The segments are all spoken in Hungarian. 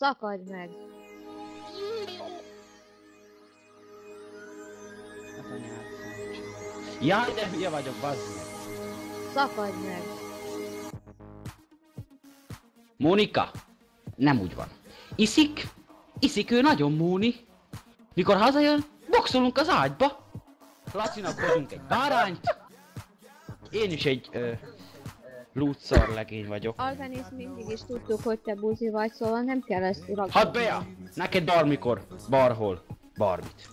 Szakadj meg! Jaj, de hülye vagyok, bazd meg! Szakadj meg! Mónika! Nem úgy van. Iszik ő nagyon Móni. Mikor hazajön, boxolunk az ágyba. Lacinak hozunk egy bárányt. Én is egy lútszar legény vagyok. Alvenész, mindig is tudtuk, hogy te buzi vagy, szóval nem kell ezt ragadni. Hadd beja! Neked bármikor, bárhol, bármit.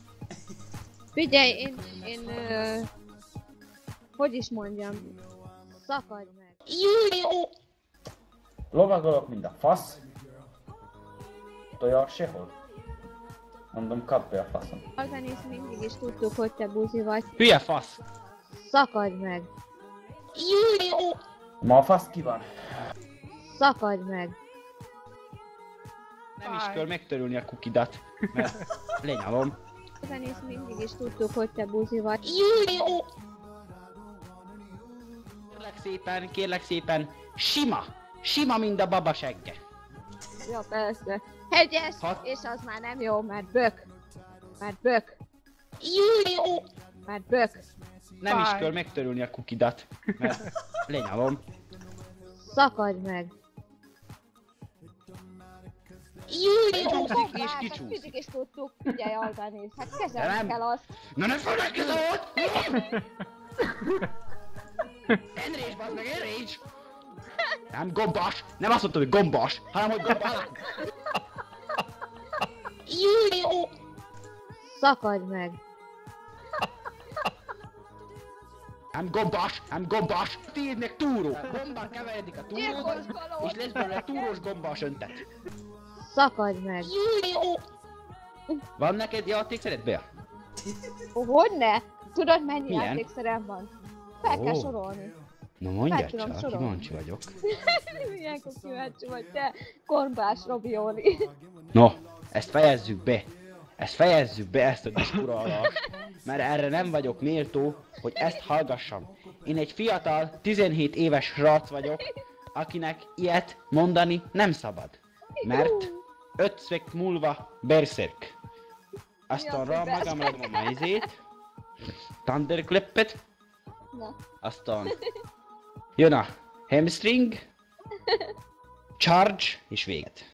Figyelj, hogy is mondjam, szakadj meg! Lovagolok, mint a fasz. Tojak sehol. Mondom, kapd be a faszom. Alvenész, mindig is tudtuk, hogy te buzi vagy, Hülye fasz! szakadj meg! Ma a fasz ki van? Szakadj meg! Nem is kell megtörülni a kukidat, mert lenyalom. Alvenész, mindig is tudtuk, hogy te buzi vagy, Kérlek szépen, sima, mint a baba segge. ja persze, hegyes, Hat- és az már nem jó, mert bök, mert bök, mert bök, Nem is kell megtörülni a kukidat, mert lenyalom. szakadj meg! Kicsúszik és Hát kicsúszik. mindig is tudtuk, figyelj Alvenész, hát De kezelni nem. kell azt. Na ne feledkezz ott! Enrés, bazd meg, enrés! Nem gombás, nem azt mondtam, hogy gombás, hanem hogy gombás. Szakadj meg! Nem gombás. Tiéd meg túró. Gombán keveredik a túróban, és lesz belőle túrós gombás öntet. Szakadj meg! Van neked játékszered, Bea? Hogyne? Tudod mennyi Milyen? játékszerem van? Fel kell Ó. sorolni. Na mondjad Fel tudom csak, sorolni. kíváncsi vagyok. Milyen kíváncsi vagy te, korbás Robioli. No, ezt fejezzük be. Ezt a diskuralást. Mert erre nem vagyok méltó, hogy ezt hallgassam. Én egy fiatal, 17 éves srác vagyok, akinek ilyet mondani nem szabad. Mert 5 szvek múlva berserk. Aztán Mi az, rá hogy magam berserk? adom a maizét, Thunderclippet, Na, aztán jön a hamstring, charge és véget.